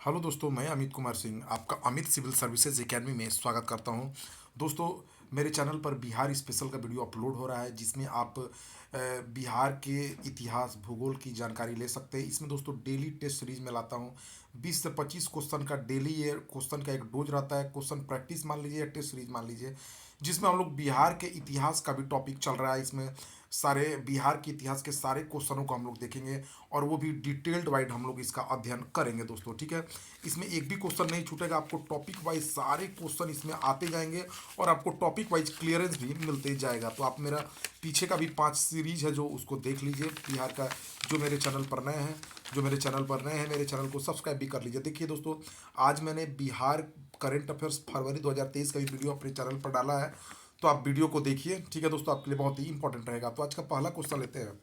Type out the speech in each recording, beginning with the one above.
Hello दोस्तों, मैं अमित कुमार सिंह आपका अमित सिविल सर्विसेज एकेडमी में स्वागत करता हूं। दोस्तों, मेरे चैनल पर बिहार स्पेशल का वीडियो अपलोड हो रहा है जिसमें आप बिहार के इतिहास भूगोल की जानकारी ले सकते हैं। इसमें दोस्तों डेली टेस्ट सीरीज में लाता हूं। 20 से 25 क्वेश्चन का डेली ये क्वेश्चन का एक डोज रहता है। क्वेश्चन प्रैक्टिस मान लीजिए या टेस्ट सीरीज मान लीजिए, जिसमें हम लोग बिहार के इतिहास का भी टॉपिक चल रहा है। इसमें सारे बिहार के इतिहास के सारे क्वेश्चनों को हम लोग देखेंगे और वो भी डिटेल्ड वाइज हम लोग इसका अध्ययन करेंगे दोस्तों। ठीक है, इसमें एक भी क्वेश्चन नहीं छूटेगा। आपको टॉपिक वाइज सारे क्वेश्चन इसमें आते जाएंगे और आपको टॉपिक वाइज क्लियरेंस भी मिलते जाएगा। तो आप मेरा पीछे का भी 5 सीरीज है जो उसको देख लीजिए बिहार का। जो मेरे चैनल पर नए हैं मेरे चैनल को सब्सक्राइब भी कर लीजिए। देखिए दोस्तों, आज मैंने बिहार करंट अफेयर्स फरवरी 2023 का भी वीडियो अपने चैनल पर डाला है, तो आप वीडियो को देखिए। ठीक है दोस्तों, आपके लिए बहुत ही इंपॉर्टेंट रहेगा। तो आज का पहला क्वेश्चन लेते हैं।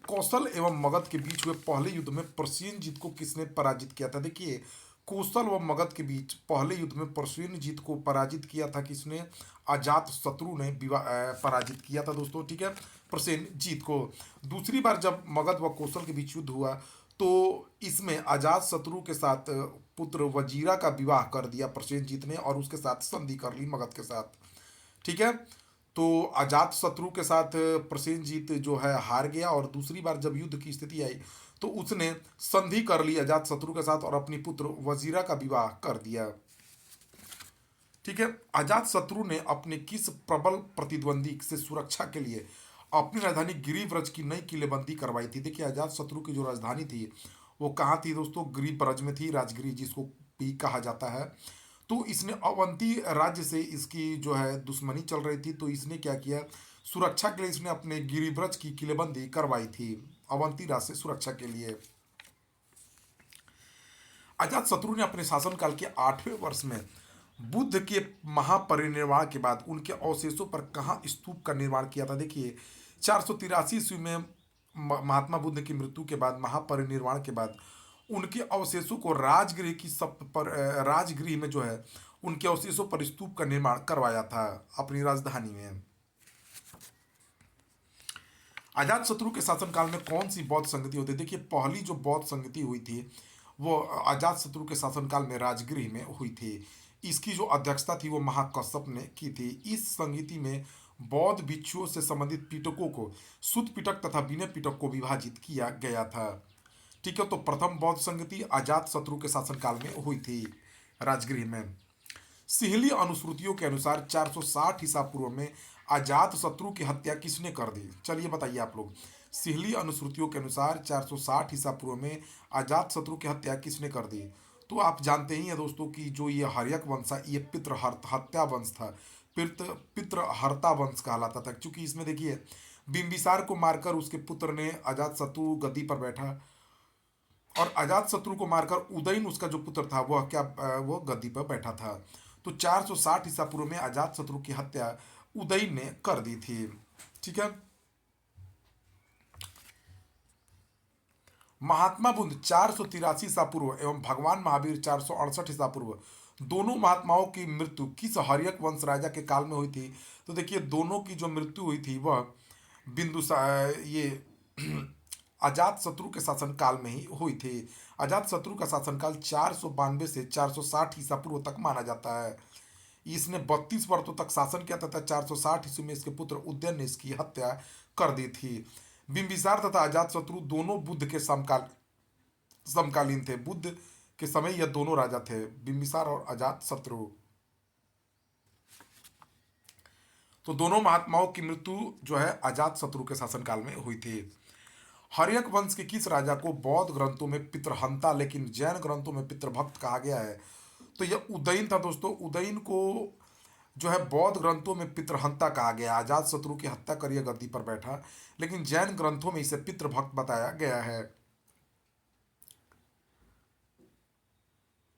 कौशल एवं मगध के बीच हुए पहले युद्ध में प्रसेनजीत को किसने पराजित किया था? देखिए, कौशल व मगध के बीच पहले युद्ध में प्रसेनजीत को पराजित किया था किसने? अजात शत्रु ने पराजित किया था दोस्तों। ठीक है, प्रसेनजीत को। दूसरी बार जब मगध व कौशल के बीच युद्ध हुआ तो इसमें अजात शत्रु के साथ पुत्र वजीरा का विवाह कर दिया प्रसेनजीत ने और उसके साथ संधि कर ली मगध के साथ। ठीक है, तो अजात शत्रु के साथ प्रसेनजीत जो है हार गया और दूसरी बार जब युद्ध की स्थिति आई तो उसने संधि कर ली अजात शत्रु के साथ और अपनी पुत्र वजीरा का विवाह कर दिया। ठीक है, अजात शत्रु ने अपने किस प्रबल प्रतिद्वंदी से सुरक्षा के लिए अपनी राजधानी गिरिव्रज की नई किलेबंदी करवाई थी? देखिए, अजात शत्रु की जो राजधानी थी वो कहाँ थी दोस्तों? गिरिव्रज में थी, राजगिरी जिसको भी कहा जाता है। तो इसने अवंती राज्य से इसकी जो है दुश्मनी चल रही थी, तो इसने क्या किया? सुरक्षा के लिए इसने अपने गिरिव्रज की किलेबंदी करवाई थी अवंती राज्य से सुरक्षा के लिए। अजात शत्रु ने अपने शासनकाल के 8वें वर्ष में बुद्ध के महापरिनिर्वाण के बाद उनके अवशेषों पर कहाँ स्तूप का निर्माण किया था? देखिए, 483 ईस्वी में महात्मा बुद्ध की मृत्यु के बाद महापरिनिर्वाण के बाद उनके अवशेषों को राजगृह की सब पर राजगृह में जो है उनके अवशेषों पर स्तूप का निर्माण करवाया था अपनी राजधानी में। अजात शत्रु के शासनकाल में कौन सी बौद्ध संगति होती है? देखिए, पहली जो बौद्ध संगति हुई थी वो अजात शत्रु के शासनकाल में राजगृह में हुई थी। इसकी जो अध्यक्षता थी वो महाकश्यप ने की थी। इस संगति में बौद्ध भिक्षुओं से संबंधित पिटकों को शुद्ध पिटक तथा विनय पिटक को विभाजित किया गया था। ठीक है, तो प्रथम बौद्ध संगति अजात शत्रु के शासनकाल में हुई थी राजगृह में। सिहली अनुश्रुतियों के अनुसार 460 ईसा पूर्व में अजात शत्रु की हत्या किसने कर दी? चलिए बताइए आप लोग। सिहली अनुश्रुतियों के अनुसार 460 ईसा पूर्व में अजात शत्रु की हत्या किसने कर दी? तो आप जानते ही हैं दोस्तों कि जो ये हर्यक वंश है ये हत्या वंश था। पितृहर्ता वंश कहलाता था, क्योंकि इसमें देखिए बिंबिसार को मारकर उसके पुत्र ने अजात शत्रु गद्दी पर बैठा और अजात शत्रु को मारकर उदयन उसका जो पुत्र था वो गद्दी पर बैठा था। तो 460 ईसा पूर्व में अजात शत्रु की हत्या उदयन ने कर दी थी। ठीक है, महात्मा बुद्ध 483 ईसा पूर्व एवं भगवान महावीर 468 ईसा पूर्व दोनों महात्माओं की मृत्यु किस हर्यक वंश राजा के काल में हुई थी? तो देखिए, दोनों की जो मृत्यु हुई थी वह बिंदुसार ये अजात शत्रु के शासनकाल में ही हुई थी। अजात शत्रु का शासनकाल 492 से 460 ईसा पूर्व तक माना जाता है। इसने 32 वर्षों तक शासन किया तथा 460 ईस्वी में इसके पुत्र उदयन ने इसकी हत्या कर दी थी। बिंबिसार तथा अजात शत्रु दोनों बुद्ध के समकालीन थे। बुद्ध के समय यह दोनों राजा थे, बिंबिसार और अजात शत्रु। तो दोनों महात्माओं की मृत्यु जो है अजात शत्रु के शासनकाल में हुई थी। हर्यक वंश के किस राजा को बौद्ध ग्रंथों में पितृहंता लेकिन जैन ग्रंथों में पितृभक्त कहा गया है? तो यह उदयन था दोस्तों। उदयन को जो है बौद्ध ग्रंथों में पितृहंता कहा गया। अजात शत्रु की हत्या कर यह गद्दी पर बैठा, लेकिन जैन ग्रंथों में इसे पितृभक्त बताया गया है।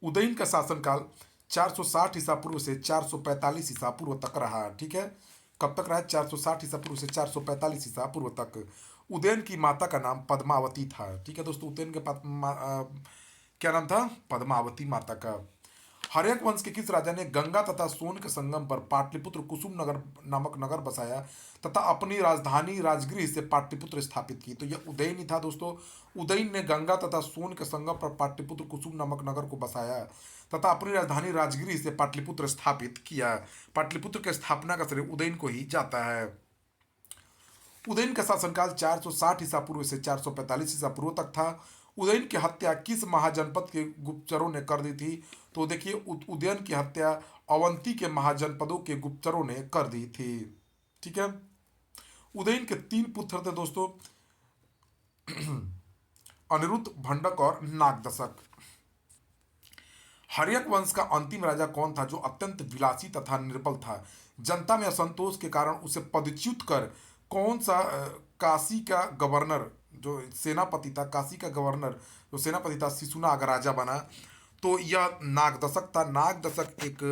उदयन का शासनकाल 460 ईसा पूर्व से 445 ईसा पूर्व तक रहा। ठीक है, कब तक रहा? 460 ईसा पूर्व से 445 ईसा पूर्व तक। उदयन की माता का नाम पद्मावती था। ठीक है दोस्तों, उदयन के क्या नाम था? पद्मावती माता का। हर्यक वंश के किस राजा ने गंगा तथा सोन के संगम पर पाटलिपुत्र कुसुम नगर नामक नगर बसाया तथा अपनी राजधानी राजगृह से पाटलिपुत्र स्थापित की? तो यह उदयन ही था दोस्तों। उदयन ने गंगा तथा सोन के संगम पर पाटलिपुत्र कुसुम नामक नगर को बसाया तथा अपनी राजधानी राजगृह से पाटलिपुत्र स्थापित किया। पाटलिपुत्र की स्थापना का श्रेय उदयन को ही जाता है। उदयन का शासनकाल 460 ईसा पूर्व से 445 ईसा पूर्व तक था। उदयन की हत्या किस महाजनपद के गुप्तचरों ने कर दी थी? तो देखिए, उदयन की हत्या अवंती के महाजनपदों के गुप्तचरों ने कर दी थी। ठीक है। उदयन के 3 पुत्र थे दोस्तों, अनिरुद्ध, भंडक और नागदशक। हर्यक वंश का अंतिम राजा कौन था जो अत्यंत विलासी तथा निर्बल था? जनता में असंतोष के कारण उसे पदच्युत कर कौन सा काशी का गवर्नर, जो सेनापति था, काशी का गवर्नर जो सेनापति था, शिशुनाग राजा बना? तो यह नागदशक था। नागदशक एक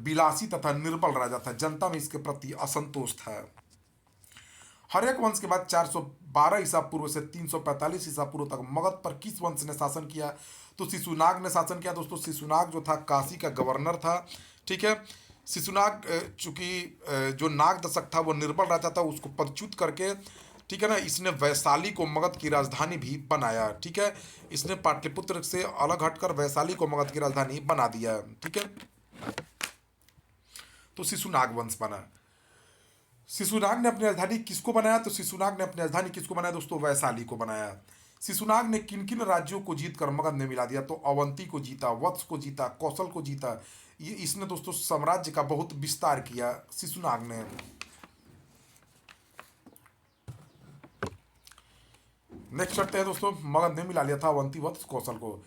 विलासी तथा निर्बल राजा था, जनता में इसके प्रति असंतोष था। हर्यक वंश के बाद 412 ईसा पूर्व से 345 ईसा पूर्व तक मगध पर किस वंश ने शासन किया? तो शिशुनाग ने शासन किया दोस्तों। शिशुनाग जो था काशी का गवर्नर था। ठीक है। शिशुनाग चूंकि जो नागदशक था वो निर्बल राजा था, उसको पदच्युत करके, ठीक है ना, इसने वैशाली को मगध की राजधानी भी बनाया। ठीक है। इसने पाटलिपुत्र से अलग हटकर वैशाली को मगध की राजधानी बना दिया। ठीक है। तो शिशुनाग वंश बना। शिशुनाग ने अपनी राजधानी किसको बनाया? तो शिशुनाग ने अपनी राजधानी किसको बनाया दोस्तों? वैशाली को बनाया। शिशुनाग ने किन किन राज्यों को जीतकर मगध में मिला दिया? तो अवंती को जीता, वत्स को जीता, कौशल को जीता। ये इसने दोस्तों साम्राज्य का बहुत विस्तार किया शिशुनाग ने। नेक्स्ट चलते हैं दोस्तों। मगध ने मिला लिया था अवंती, वत्स, कौशल को।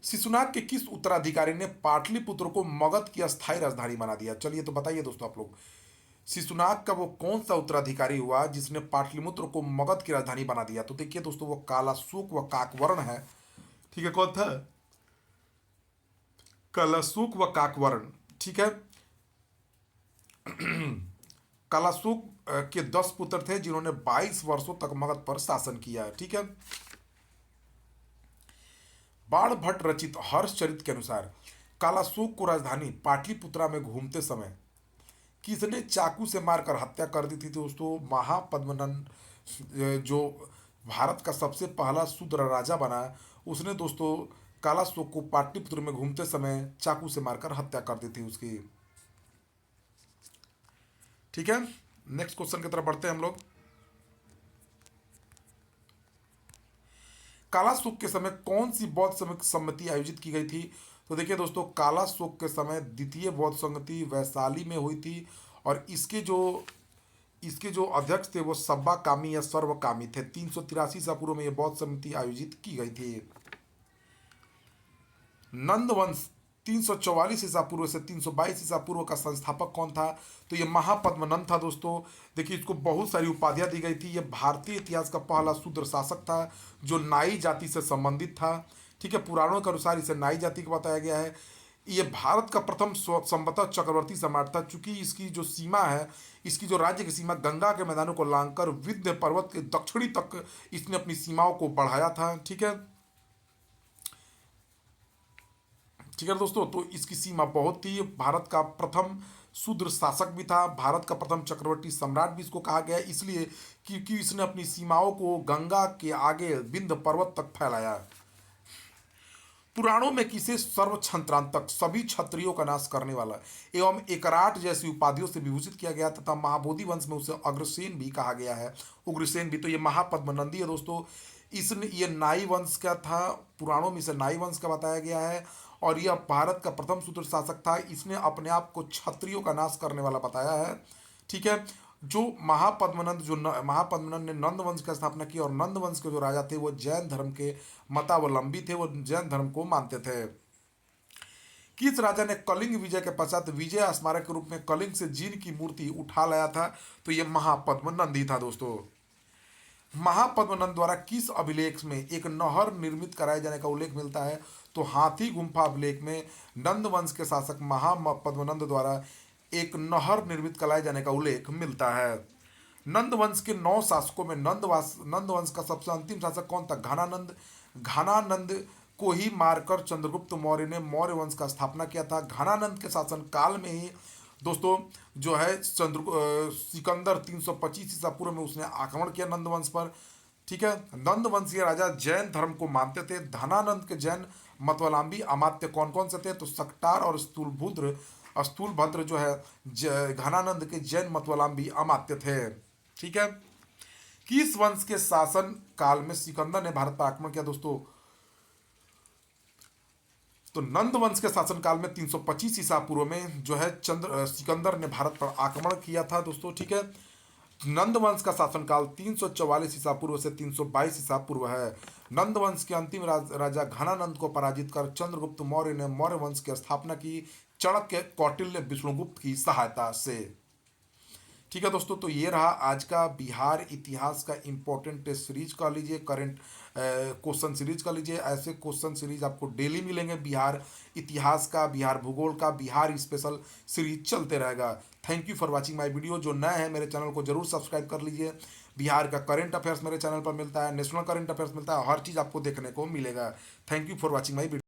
शिशुनाग के किस उत्तराधिकारी ने पाटलिपुत्र को मगध की अस्थायी राजधानी बना दिया? चलिए तो बताइए दोस्तों आप लोग, शिशुनाग का वो कौन सा उत्तराधिकारी हुआ जिसने पाटलिपुत्र को मगध की राजधानी बना दिया? तो देखिए दोस्तों, वो कालाशोक व काकवर्ण है। ठीक है। कौन था? कालाशोक व काकवर्ण। ठीक है। कालाशोक के 10 पुत्र थे जिन्होंने 22 वर्षों तक मगध पर शासन किया। ठीक है। बाण भट्ट रचित हर्षचरित के अनुसार कालाशोक को राजधानी पाटलिपुत्रा में घूमते समय किसने चाकू से मारकर हत्या कर दी थी दोस्तों? महापद्मनंद, जो भारत का सबसे पहला शूद्र राजा बना, उसने दोस्तों कालाशोक को पाटलिपुत्र में घूमते समय चाकू से मारकर हत्या कर दी थी उसकी। ठीक है। नेक्स्ट क्वेश्चन की तरफ बढ़ते हैं हम लोग। कालाशोक के समय कौन सी बौद्ध सम्मति आयोजित की गई थी? तो देखिए दोस्तों, कालाशोक के समय द्वितीय बौद्ध संगति वैशाली में हुई थी और इसके जो अध्यक्ष थे वो सब्बा कामी या सर्वकामी थे। 383 ईसा पूर्व में यह बौद्ध समिति आयोजित की गई थी। नंद वंश 344 ईसा पूर्व से 322 ईसा पूर्व का संस्थापक कौन था? तो ये महापद्मनंद था दोस्तों। देखिए, इसको बहुत सारी उपाधियां दी गई थी। ये भारतीय इतिहास का पहला शूद्र शासक था जो नाई जाति से संबंधित था। ठीक है। पुराणों के अनुसार इसे नाई जाति को बताया गया है। ये भारत का प्रथम संवतः चक्रवर्ती सम्राट था। चूंकि इसकी जो सीमा है, इसकी जो राज्य की सीमा गंगा के मैदानों को लांघकर विंध्य पर्वत के दक्षिणी तक इसने अपनी सीमाओं को बढ़ाया था। ठीक है। ठीक है दोस्तों, तो इसकी सीमा बहुत थी। भारत का प्रथम शूद्र शासक भी था, भारत का प्रथम चक्रवर्ती सम्राट भी इसको कहा गया है, इसलिए क्योंकि इसने अपनी सीमाओं को गंगा के आगे विंध्य पर्वत तक फैलाया। पुराणों में किसे सर्वक्षंत्रांतक, सभी क्षत्रियों का नाश करने वाला एवं एकराट जैसी उपाधियों से विभूषित किया गया तथा महाबोधि वंश में उसे अग्रसेन भी कहा गया है। उग्रसेन भी। तो ये महापद्मनंदी है दोस्तों। इसने ये नाई वंश का था, पुराणों में इसे नाई वंश का बताया गया है और यह भारत का प्रथम शूद्र शासक था। इसने अपने आप को क्षत्रियों का नाश करने वाला बताया है। ठीक है। जो महापद्मनंद ने नंद वंश की स्थापना की और नंद वंश के जो राजा थे वो जैन धर्म के मतावलंबी थे, वो जैन धर्म को मानते थे। किस राजा ने कलिंग विजय के पश्चात विजय स्मारक के रूप में कलिंग से जीन की मूर्ति उठा लाया था? तो ये महापद्मनंद ही था दोस्तों। महापद्मनंद द्वारा किस अभिलेख में एक नहर निर्मित कराए जाने का उल्लेख मिलता है? तो हाथी गुम्फा अभिलेख में नंद वंश के शासक महापद्मनंद द्वारा एक नहर निर्मित कराए जाने का उल्लेख मिलता है। नंद वंश के 9 शासकों में नंद वंश का सबसे अंतिम शासक कौन था? घनानंद। घनानंद को ही मारकर चंद्रगुप्त मौर्य ने मौर्य वंश का स्थापना किया था। घनानंद के शासन काल में ही दोस्तों जो है सिकंदर 325 ईसा पूर्व में उसने आक्रमण किया नंद वंश पर। ठीक है, नंद वंशीय राजा जैन धर्म को मानते थे। धनानंद के जैन मतवलांबी अमात्य कौन कौन से थे? तो सक्टार और स्थूलभद्र जो है घनानंद के जैन मतवलांबी अमात्य थे। ठीक है, किस वंश के शासन काल में सिकंदर ने भारत पर आक्रमण किया दोस्तों? तो नंद वंश के शासनकाल में 325 ईसा पूर्व में जो है सिकंदर ने भारत पर आक्रमण किया था दोस्तों। ठीक है, नंद वंश का शासनकाल 344 ईसा पूर्व से 322 ईसा पूर्व है। नंद वंश के अंतिम राजा घनानंद को पराजित कर चंद्रगुप्त मौर्य ने मौर्य वंश की स्थापना की, चाणक्य कौटिल्य विष्णुगुप्त की सहायता से। ठीक है दोस्तों, तो ये रहा आज का बिहार इतिहास का इम्पोर्टेंट टेस्ट सीरीज का लीजिए, करंट क्वेश्चन सीरीज का लीजिए। ऐसे क्वेश्चन सीरीज आपको डेली मिलेंगे। बिहार इतिहास का, बिहार भूगोल का, बिहार स्पेशल सीरीज चलते रहेगा। Thank you for watching my video. जो नए हैं मेरे चैनल को जरूर सब्सक्राइब कर लीजिए। बिहार का करंट अफेयर्स मेरे चैनल पर मिलता है, नेशनल करंट अफेयर्स मिलता है, हर चीज़ आपको देखने को मिलेगा। Thank you for watching my video.